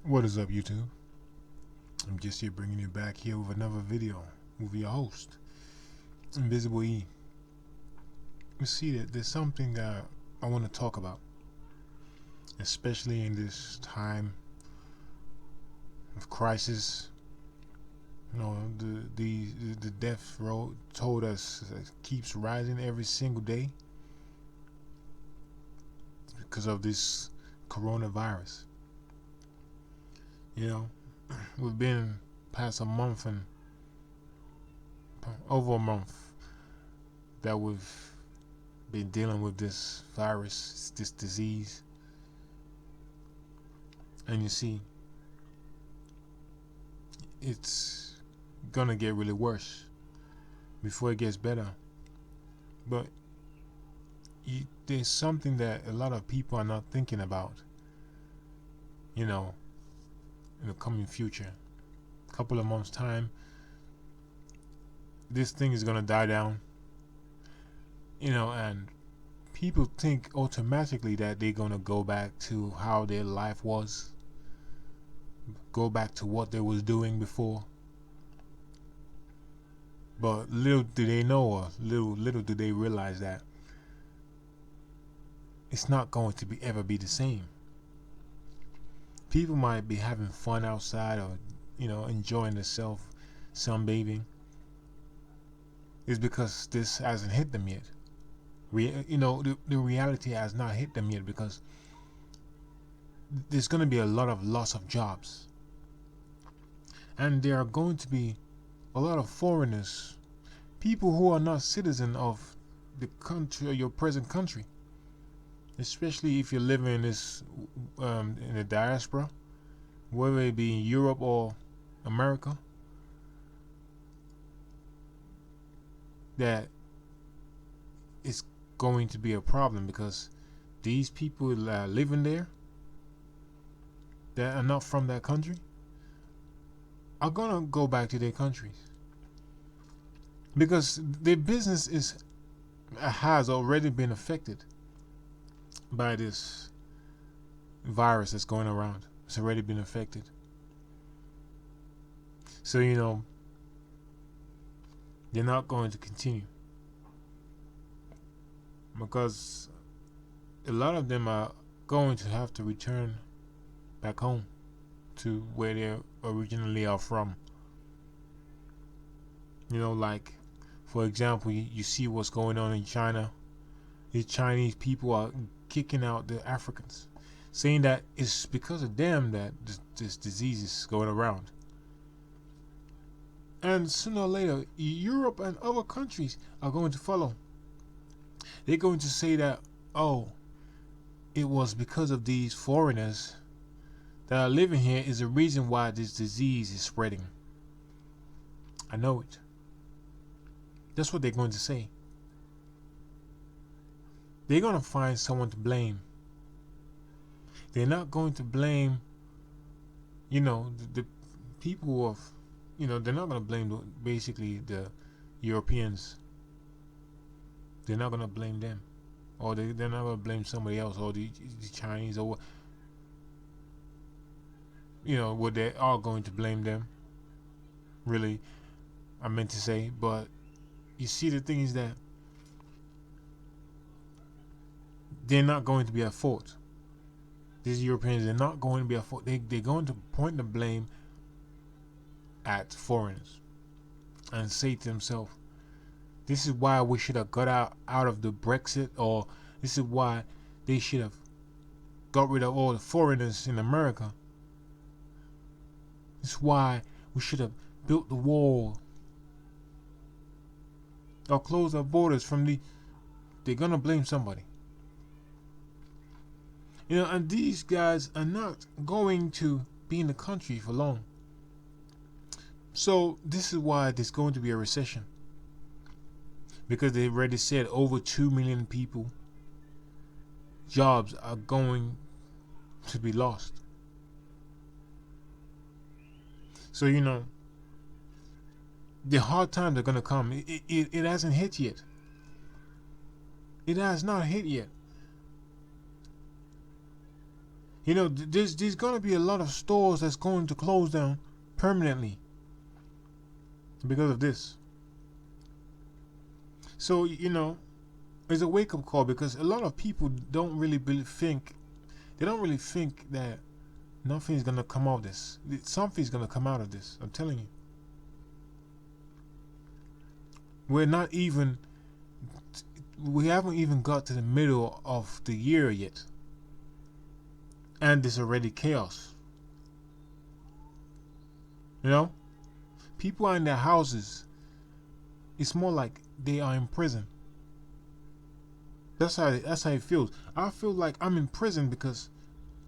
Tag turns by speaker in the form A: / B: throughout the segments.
A: What is up, YouTube? I'm just here bringing you back here with another video with your host, Invisible E. You see that there's something that I want to talk about, especially in this time of crisis. You know, the death row told us keeps rising every single day because of this coronavirus. You know, we've been past a month and over a month that we've been dealing with this virus, this disease. And you see, it's gonna get really worse before it gets better. But there's something that a lot of people are not thinking about, you know, in the coming future. A couple of months' time, this thing is gonna die down, you know, and people think automatically that they're gonna go back to how their life was, go back to what they was doing before. But little do they know, or little do they realize that it's not going to be ever be the same. People might be having fun outside, or enjoying themselves, sunbathing. It's because this hasn't hit them yet. The reality has not hit them yet, because there's going to be a lot of loss of jobs, and there are going to be a lot of foreigners, people who are not citizen of the country or your present country, especially if you're living in this in the diaspora, whether it be in Europe or America. That it's going to be a problem, because these people living there that are not from that country are gonna go back to their countries, because their business has already been affected by this virus that's going around. It's already been affected. So they're not going to continue, because a lot of them are going to have to return back home to where they originally are from. Like, for example, you see what's going on in China. The Chinese people are kicking out the Africans, saying that it's because of them that this disease is going around. And sooner or later, Europe and other countries are going to follow. They're going to say that, oh, it was because of these foreigners that are living here is the reason why this disease is spreading. I know it. That's what they're going to say. They're going to find someone to blame. They're not going to blame, the people of, they're not going to blame basically the Europeans. They're not going to blame them. Or they're not going to blame somebody else, or the Chinese, or what they are going to blame them. Really, I meant to say. But you see, the thing is that they're not going to be at fault. These Europeans, they're not going to be at fault. They're going to point the blame at foreigners and say to themselves, this is why we should have got out of the Brexit, or this is why they should have got rid of all the foreigners in America. This is why we should have built the wall or closed our borders from the... They're gonna blame somebody. And these guys are not going to be in the country for long. So this is why there's going to be a recession, because they already said over 2 million people, jobs are going to be lost. So the hard times are going to come. It hasn't hit yet. It has not hit yet. There's going to be a lot of stores that's going to close down permanently because of this. So it's a wake up call, because a lot of people don't really think that nothing's gonna come out of this. Something's gonna come out of this. I'm telling you. We haven't even got to the middle of the year yet, and there's already chaos. People are in their houses. It's more like they are in prison. That's how it feels. I feel like I'm in prison because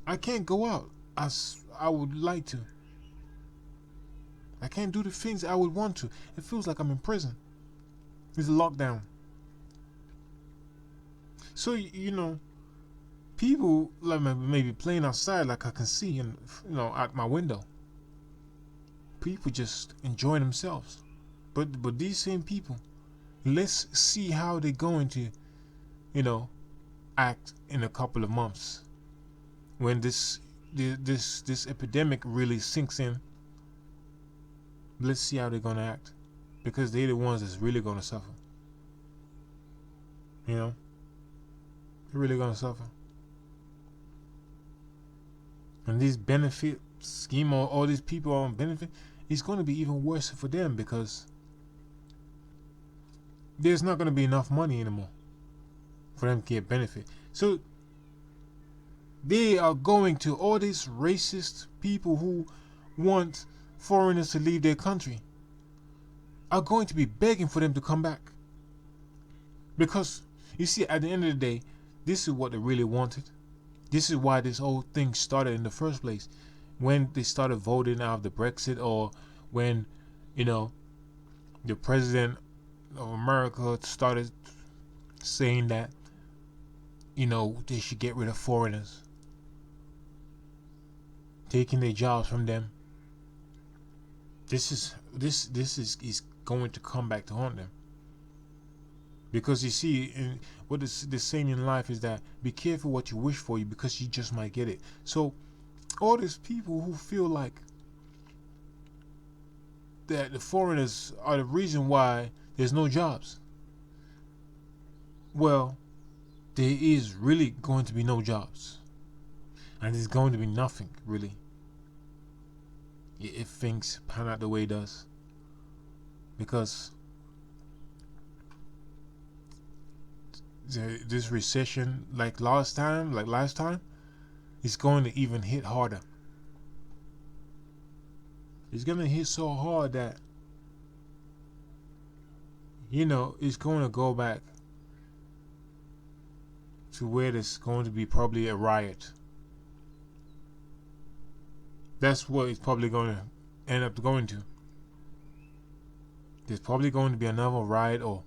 A: I can't go out as I would like to. I can't do the things I would want to. It feels like I'm in prison. It's a lockdown. So people like maybe playing outside, like I can see, and out my window. People just enjoying themselves. But these same people, let's see how they're going to, act in a couple of months when this epidemic really sinks in. Let's see how they're gonna act, because they're the ones that's really gonna suffer. They're really gonna suffer. And this benefit scheme, or all these people on benefit, it's gonna be even worse for them, because there's not gonna be enough money anymore for them to get benefit. So they are going to, all these racist people who want foreigners to leave their country are going to be begging for them to come back. Because you see, at the end of the day, this is what they really wanted. This is why this whole thing started in the first place. When they started voting out of the Brexit, or when the president of America started saying that they should get rid of foreigners, taking their jobs from them. This is going to come back to haunt them. Because you see, what is the saying in life is that be careful what you wish for, because you just might get it. So all these people who feel like that the foreigners are the reason why there's no jobs, well, there is really going to be no jobs, and there's going to be nothing really if things pan out the way it does. Because this recession, like last time, it's going to even hit harder. It's going to hit so hard that it's going to go back to where there's going to be probably a riot. That's what it's probably going to end up going to. There's probably going to be another riot, or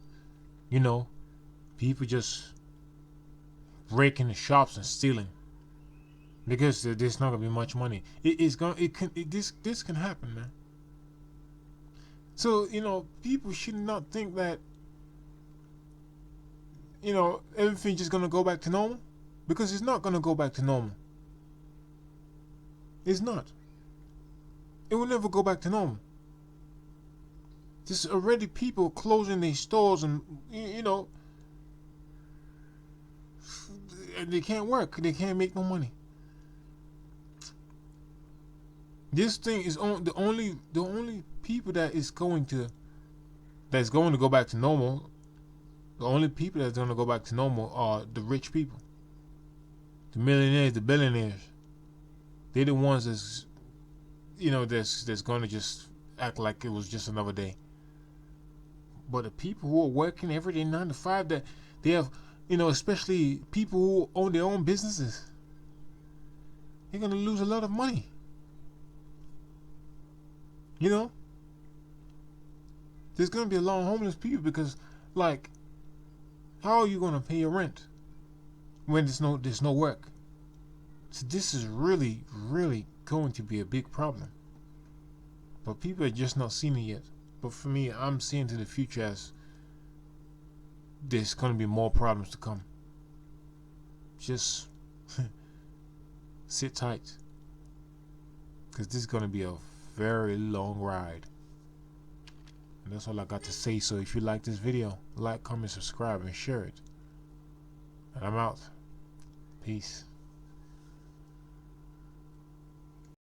A: people just breaking the shops and stealing, because there's not gonna be much money. This can happen, man. So people should not think that everything's just gonna go back to normal, because it's not gonna go back to normal. It's not. It will never go back to normal. There's already people closing their stores, and and they can't work. They can't make no money. This thing is the only people that's going to go back to normal. The only people that's going to go back to normal are the rich people, the millionaires, the billionaires. They're the ones that's going to just act like it was just another day. But the people who are working every day 9 to 5, that they have, especially people who own their own businesses, they're going to lose a lot of money. There's going to be a lot of homeless people, because, like, how are you going to pay your rent when there's no work? So this is really, really going to be a big problem. But people are just not seeing it yet. But for me, I'm seeing to the future as there's going to be more problems to come. Just sit tight, because this is going to be a very long ride. And that's all I got to say. So if you like this video, like, comment, subscribe, and share it. And I'm out. Peace.